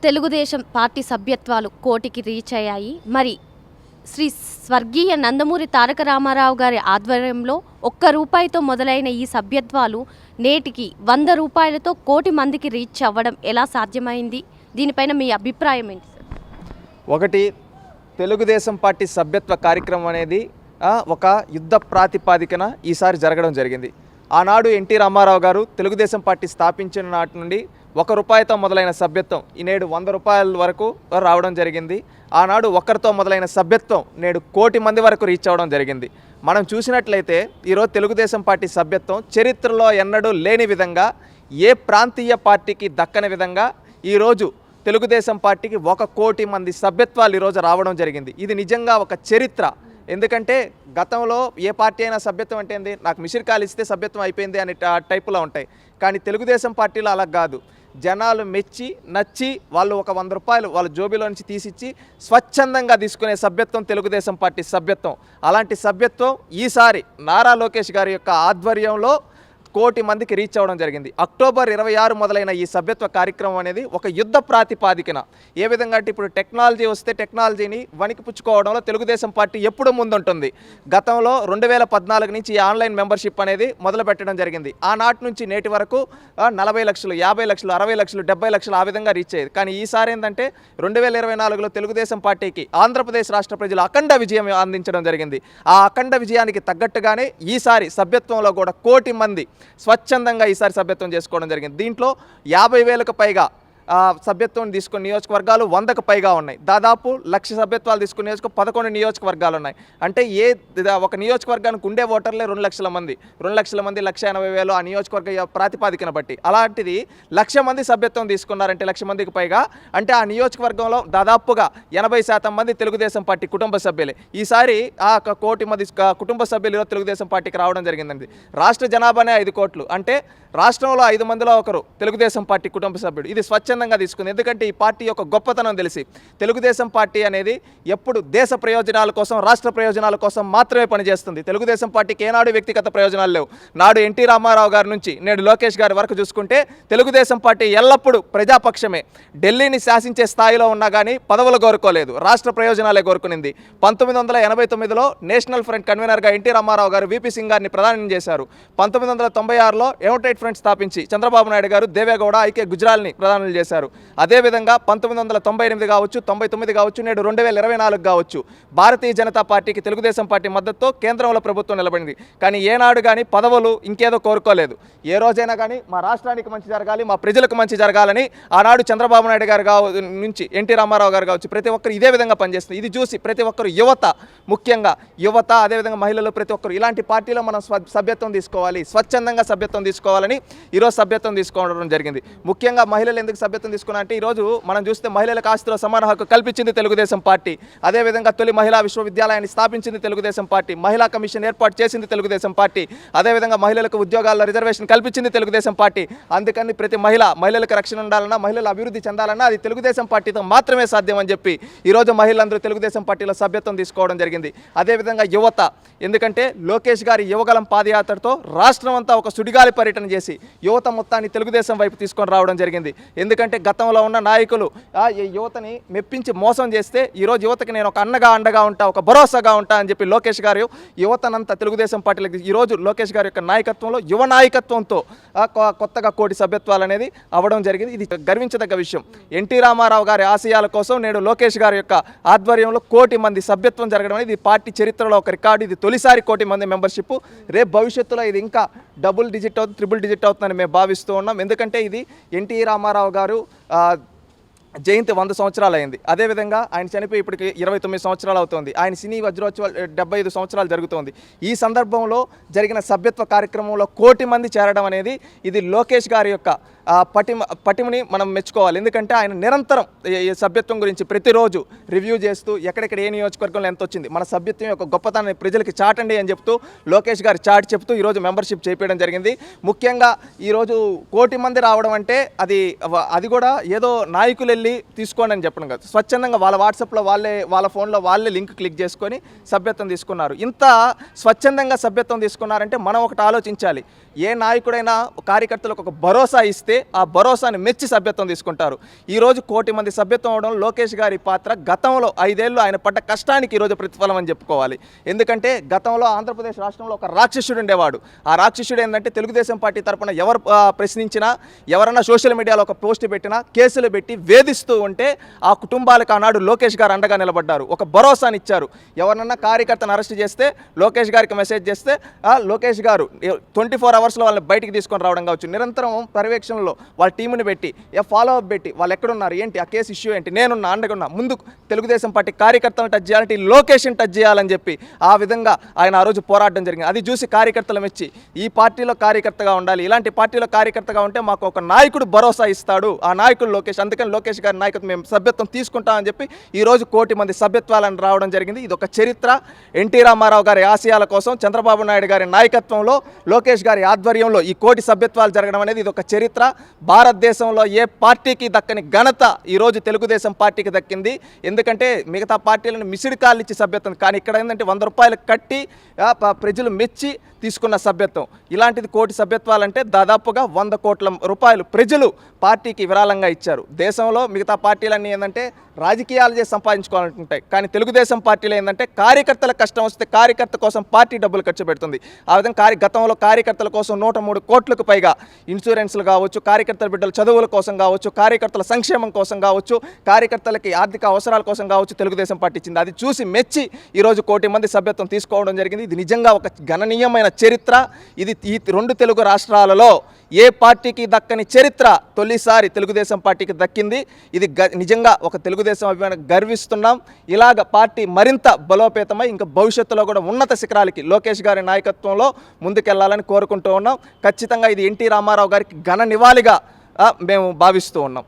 Telugu Desam party సభ్యత్వాలు కోటికి reach అయ్యాయి. మరి శ్రీ స్వర్గీయ నందమూరి తారక రామారావు గారి ఆధ్వర్యంలో ₹1 మొదలైన ఈ సభ్యత్వాలు నేటికి ₹100 కోటి మందికి రీచ్ అవ్వడం ఎలా సాధ్యమైంది? దీనిపైన మీ అభిప్రాయం ఏంటి సార్? ఒకటి, తెలుగుదేశం పార్టీ సభ్యత్వ కార్యక్రమం అనేది ఒక యుద్ధ ప్రాతిపాదికన ఈసారి జరగడం జరిగింది. ఆనాడు ఎన్టీ రామారావు గారు తెలుగుదేశం పార్టీ స్థాపించిన నాటి నుండి ₹1తో మొదలైన సభ్యత్వం ఈ నేడు ₹100 వరకు రావడం జరిగింది. ఆనాడు ఒకరితో మొదలైన సభ్యత్వం నేడు కోటి మంది వరకు రీచ్ అవ్వడం జరిగింది. మనం చూసినట్లయితే ఈరోజు తెలుగుదేశం పార్టీ సభ్యత్వం చరిత్రలో ఎన్నడూ లేని విధంగా, ఏ ప్రాంతీయ పార్టీకి దక్కని విధంగా ఈరోజు తెలుగుదేశం పార్టీకి 1 కోటి మంది సభ్యత్వాలు ఈరోజు రావడం జరిగింది. ఇది నిజంగా ఒక చరిత్ర. ఎందుకంటే గతంలో ఏ పార్టీ అయినా సభ్యత్వం అంటే ఏంది, నాకు మిషిరికాయలు ఇస్తే సభ్యత్వం అయిపోయింది అనే టైపులో ఉంటాయి. కానీ తెలుగుదేశం పార్టీలో అలా కాదు. జనాలు మెచ్చి నచ్చి వాళ్ళు ఒక ₹100 వాళ్ళ జోబీలో నుంచి తీసిచ్చి స్వచ్ఛందంగా తీసుకునే సభ్యత్వం తెలుగుదేశం పార్టీ సభ్యత్వం. అలాంటి సభ్యత్వం ఈసారి నారా లోకేష్ గారి యొక్క ఆధ్వర్యంలో కోటి మందికి రీచ్ అవ్వడం జరిగింది. అక్టోబర్ 26 మొదలైన ఈ సభ్యత్వ కార్యక్రమం అనేది ఒక యుద్ధ ప్రాతిపాదికన. ఏ విధంగా అంటే ఇప్పుడు టెక్నాలజీ వస్తే టెక్నాలజీని వణికిపుచ్చుకోవడంలో తెలుగుదేశం పార్టీ ఎప్పుడు ముందుంటుంది. గతంలో 2014 నుంచి ఈ ఆన్లైన్ మెంబర్షిప్ అనేది మొదలు పెట్టడం జరిగింది. ఆనాటి నుంచి నేటి వరకు 40 లక్షలు, 50 లక్షలు, 60 లక్షలు, 70 లక్షలు ఆ విధంగా రీచ్ అయ్యేది. కానీ ఈసారి ఏంటంటే 2024లో తెలుగుదేశం పార్టీకి ఆంధ్రప్రదేశ్ రాష్ట్ర ప్రజలు అఖండ విజయం అందించడం జరిగింది. ఆ అఖండ విజయానికి తగ్గట్టుగానే ఈసారి సభ్యత్వంలో కూడా కోటి మంది స్వచ్ఛందంగా ఈసారి సభ్యత్వం చేసుకోవడం జరిగింది. దీంట్లో 50,000కు పైగా సభ్యత్వం తీసుకున్న నియోజకవర్గాలు 100కు పైగా ఉన్నాయి. దాదాపు 1,00,000 సభ్యత్వాలు తీసుకున్న 11 నియోజకవర్గాలు ఉన్నాయి. అంటే ఒక నియోజకవర్గానికి ఉండే ఓటర్లే 2 లక్షల మంది, 2 లక్షల మంది, 1,80,000 ఆ నియోజకవర్గ ప్రాతిపాదికన బట్టి. అలాంటిది 1,00,000 మంది సభ్యత్వం తీసుకున్నారంటే 1,00,000 మందికి పైగా. అంటే ఆ నియోజకవర్గంలో దాదాపుగా 80% మంది తెలుగుదేశం పార్టీ కుటుంబ సభ్యులే. ఈసారి ఆ 1 కోటి మంది కుటుంబ సభ్యులు తెలుగుదేశం పార్టీకి రావడం జరిగిందండి. రాష్ట్ర జనాభానే 5 కోట్లు. అంటే రాష్ట్రంలో 5 మందిలో ఒకరు తెలుగుదేశం పార్టీ కుటుంబ సభ్యుడు. ఇది స్వచ్ఛందంగా తీసుకుంది. ఎందుకంటే ఈ పార్టీ యొక్క గొప్పతనం తెలిసి, తెలుగుదేశం పార్టీ అనేది ఎప్పుడు దేశ ప్రయోజనాల కోసం, రాష్ట్ర ప్రయోజనాల కోసం మాత్రమే పనిచేస్తుంది. తెలుగుదేశం పార్టీకి ఏనాడు వ్యక్తిగత ప్రయోజనాలు లేవు. నాడు ఎన్టీ రామారావు గారి నుంచి నేడు లోకేష్ గారి వరకు చూసుకుంటే తెలుగుదేశం పార్టీ ఎల్లప్పుడూ ప్రజాపక్షమే. ఢిల్లీని శాసించే స్థాయిలో ఉన్నా కానీ పదవులు కోరుకోలేదు, రాష్ట్ర ప్రయోజనాలే కోరుకునింది. 1989లో నేషనల్ ఫ్రంట్ కన్వీనర్గా ఎన్టీ రామారావు గారు VP సింగ్ గారిని ప్రధానం చేశారు. 1996లో యునైటెడ్ ఫ్రంట్ స్థాపించి చంద్రబాబు నాయుడు గారు దేవేగౌడ, ఐకే గుజరాల్ని ప్రధానులు చేశారు. అదేవిధంగా 1998 కావచ్చు, 99 కావచ్చు, నేడు 2024 కావచ్చు, భారతీయ జనతా పార్టీకి తెలుగుదేశం పార్టీ మద్దతుతో కేంద్రంలో ప్రభుత్వం నిలబడింది. కానీ ఏనాడు కానీ పదవులు ఇంకేదో కోరుకోలేదు. ఏ రోజైనా కానీ మా రాష్ట్రానికి మంచి జరగాలి, మా ప్రజలకు మంచి జరగాలని ఆనాడు చంద్రబాబు నాయుడు గారు నుంచి ఎన్టీ రామారావు గారు కావచ్చు, ప్రతి ఒక్కరు ఇదే విధంగా పనిచేస్తుంది. ఇది చూసి ప్రతి ఒక్కరు యువత, ముఖ్యంగా యువత, అదేవిధంగా మహిళలు, ప్రతి ఒక్కరు ఇలాంటి పార్టీలో మనం సభ్యత్వం తీసుకోవాలి, స్వచ్ఛందంగా సభ్యత్వం తీసుకోవాలని ఈరోజు సభ్యత్వం తీసుకోవడం జరిగింది. ముఖ్యంగా మహిళలు ఎందుకు సభ్యత్వం తీసుకున్నా అంటే ఈరోజు మనం చూస్తే మహిళలకు ఆస్తిలో సమాన హక్కు కల్పించింది తెలుగుదేశం పార్టీ. అదేవిధంగా తొలి మహిళా విశ్వవిద్యాలయాన్ని స్థాపించింది తెలుగుదేశం పార్టీ. మహిళా కమిషన్ ఏర్పాటు చేసింది తెలుగుదేశం పార్టీ. అదేవిధంగా మహిళలకు ఉద్యోగాల్లో రిజర్వేషన్ కల్పించింది తెలుగుదేశం పార్టీ. అందుకని ప్రతి మహిళలకు రక్షణ ఉండాలన్నా, మహిళలు అభివృద్ధి చెందాలన్నా అది తెలుగుదేశం పార్టీతో మాత్రమే సాధ్యం అని చెప్పి ఈరోజు మహిళలందరూ తెలుగుదేశం పార్టీలో సభ్యత్వం తీసుకోవడం జరిగింది. అదేవిధంగా యువత, ఎందుకంటే లోకేష్ గారి యువగలం పాదయాత్రతో రాష్ట్రం అంతా ఒక సుడిగాలి పర్యటన చేసి యువత మొత్తాన్ని తెలుగుదేశం వైపు తీసుకొని రావడం జరిగింది. ఎందుకంటే గతంలో ఉన్న నాయకులు ఈ యువతని మెప్పించి మోసం చేస్తే ఈరోజు యువతకి నేను ఒక అండగా ఉంటా, ఒక భరోసాగా ఉంటా అని చెప్పి లోకేష్ గారు యువతనంతా తెలుగుదేశం పార్టీలకు ఈరోజు లోకేష్ గారి యొక్క నాయకత్వంలో, యువ నాయకత్వంతో కొత్తగా కోటి సభ్యత్వాలు అనేది అవ్వడం జరిగింది. ఇది గర్వించదగ్గ విషయం. ఎన్టీ రామారావు గారి ఆశయాల కోసం నేడు లోకేష్ గారి యొక్క ఆధ్వర్యంలో కోటి మంది సభ్యత్వం జరగడం అనేది పార్టీ చరిత్రలో ఒక రికార్డు. ఇది తొలిసారి కోటి మంది మెంబర్షిప్. రేపు భవిష్యత్తులో ఇది ఇంకా డబుల్ డిజిట్ అవుతుంది, ట్రిపుల్ డిజిట్ అవుతుందని మేము భావిస్తూ ఉన్నాం. ఎందుకంటే ఇది ఎన్టీ రామారావు గారు జయంతి 100 సంవత్సరాలు అయింది. అదేవిధంగా ఆయన చనిపోయి ఇప్పటికి 29 సంవత్సరాలు అవుతుంది. ఆయన సినీ వజ్రోత్సవాలు 75 సంవత్సరాలు జరుగుతుంది. ఈ సందర్భంలో జరిగిన సభ్యత్వ కార్యక్రమంలో కోటి మంది చేరడం అనేది ఇది లోకేష్ గారి యొక్క పటిమని మనం మెచ్చుకోవాలి. ఎందుకంటే ఆయన నిరంతరం ఈ సభ్యత్వం గురించి ప్రతిరోజు రివ్యూ చేస్తూ ఎక్కడెక్కడ ఏ నియోజకవర్గంలో ఎంత వచ్చింది, మన సభ్యత్వం యొక్క గొప్పతనాన్ని ప్రజలకి చాటండి అని చెప్తూ లోకేష్ గారు చాటి చెప్తూ ఈరోజు మెంబర్షిప్ చేయించడం జరిగింది. ముఖ్యంగా ఈరోజు కోటి మంది రావడం అంటే అది కూడా ఏదో నాయకులు వెళ్ళి తీసుకోండి అని చెప్పడం కాదు. స్వచ్ఛందంగా వాళ్ళ వాట్సాప్లో వాళ్ళ ఫోన్లో వాళ్ళే లింక్ క్లిక్ చేసుకొని సభ్యత్వం తీసుకున్నారు. ఇంత స్వచ్ఛందంగా సభ్యత్వం తీసుకున్నారంటే మనం ఒకటి ఆలోచించాలి. ఏ నాయకుడైనా కార్యకర్తలకు ఒక భరోసా ఇస్తే ఆ భరోసాని మెచ్చి సభ్యత్వం తీసుకుంటారు. ఈరోజు 1 కోటి మంది సభ్యత్వం అవడం లోకేష్ గారి పాత్ర గతంలో 5 ఏళ్ళు ఆయన పడ్డ కష్టానికి ఈరోజు ప్రతిఫలం అని చెప్పుకోవాలి. ఎందుకంటే గతంలో ఆంధ్రప్రదేశ్ రాష్ట్రంలో ఒక రాక్షసుడు ఉండేవాడు. ఆ రాక్షసుడు ఏంటంటే తెలుగుదేశం పార్టీ తరపున ఎవరు ప్రశ్నించినా, ఎవరన్నా సోషల్ మీడియాలో ఒక పోస్ట్ పెట్టినా కేసులు పెట్టి వేధిస్తూ ఉంటే ఆ కుటుంబాలకు ఆనాడు లోకేష్ గారు అండగా నిలబడ్డారు. ఒక భరోసాని ఇచ్చారు. ఎవరన్నా కార్యకర్తను అరెస్ట్ చేస్తే లోకేష్ గారికి మెసేజ్ చేస్తే లోకేష్ గారు 24 అవర్స్లో వాళ్ళని బయటికి తీసుకొని రావడం కావచ్చు, నిరంతరం పర్యవేక్షణలో వాళ్ళ టీముని పెట్టి ఫాలో అప్ పెట్టి వాళ్ళు ఎక్కడున్నారు, ఏంటి ఆ కేసు ఇష్యూ ఏంటి, నేనున్నా అండగున్నా, ముందు తెలుగుదేశం పార్టీ కార్యకర్తలను టచ్ చేయాలంటే లోకేష్ని టచ్ చేయాలని చెప్పి ఆ విధంగా ఆయన ఆ రోజు పోరాటం జరిగింది. అది చూసి కార్యకర్తలు మెచ్చి ఈ పార్టీలో కార్యకర్తగా ఉండాలి, ఇలాంటి పార్టీలో కార్యకర్తగా ఉంటే మాకు ఒక నాయకుడు భరోసా ఇస్తాడు, ఆ నాయకుడు లోకేష్, అందుకని లోకేష్ గారి నాయకత్వం మేము సభ్యత్వం తీసుకుంటామని చెప్పి ఈరోజు 1 కోటి మంది సభ్యత్వాలను రావడం జరిగింది. ఇది ఒక చరిత్ర. ఎన్టీ రామారావు గారి ఆశయాల కోసం చంద్రబాబు నాయుడు గారి నాయకత్వంలో లోకేష్ గారి ఆధ్వర్యంలో ఈ 1 కోటి సభ్యత్వాలు జరగడం అనేది ఇది ఒక చరిత్ర. భారతదేశంలో ఏ పార్టీకి దక్కని ఘనత ఈరోజు తెలుగుదేశం పార్టీకి దక్కింది. ఎందుకంటే మిగతా పార్టీలను మిసిడి కాళ్ళు ఇచ్చి సభ్యత్వం, కానీ ఇక్కడ ఏంటంటే 100 రూపాయలు కట్టి ప్రజలు మెచ్చి తీసుకున్న సభ్యత్వం. ఇలాంటిది 1 కోటి సభ్యత్వాలంటే దాదాపుగా 100 కోట్ల రూపాయలు ప్రజలు పార్టీకి విరాళంగా ఇచ్చారు. దేశంలో మిగతా పార్టీలన్నీ ఏంటంటే రాజకీయాలు చేసి సంపాదించుకోవాలనుకుంటాయి, కానీ తెలుగుదేశం పార్టీలో ఏంటంటే కార్యకర్తల కష్టం వస్తే కార్యకర్త కోసం పార్టీ డబ్బులు ఖర్చు పెడుతుంది. ఆ విధంగా గతంలో కార్యకర్తల కోసం 103 కోట్లకు పైగా ఇన్సూరెన్స్లు కావచ్చు, కార్యకర్తల బిడ్డల చదువుల కోసం కావచ్చు, కార్యకర్తల సంక్షేమం కోసం కావచ్చు, కార్యకర్తలకి ఆర్థిక అవసరాల కోసం కావచ్చు తెలుగుదేశం పార్టీ ఇచ్చింది. అది చూసి మెచ్చి ఈరోజు 1 కోటి మంది సభ్యత్వం తీసుకోవడం జరిగింది. ఇది నిజంగా ఒక గణనీయమైన చరిత్ర. ఇది ఈ 2 తెలుగు రాష్ట్రాలలో ఏ పార్టీకి దక్కని చరిత్ర తొలిసారి తెలుగుదేశం పార్టీకి దక్కింది. ఇది నిజంగా ఒక తెలుగుదేశం అభిమానం గర్విస్తున్నాం. ఇలాగ పార్టీ మరింత బలోపేతమై ఇంకా భవిష్యత్తులో కూడా ఉన్నత శిఖరాలకి లోకేష్ గారి నాయకత్వంలో ముందుకెళ్లాలని కోరుకుంటూ ఉన్నాం. ఖచ్చితంగా ఇది ఎన్టీ రామారావు గారికి ఘన నివాళిగా మేము భావిస్తూ ఉన్నాం.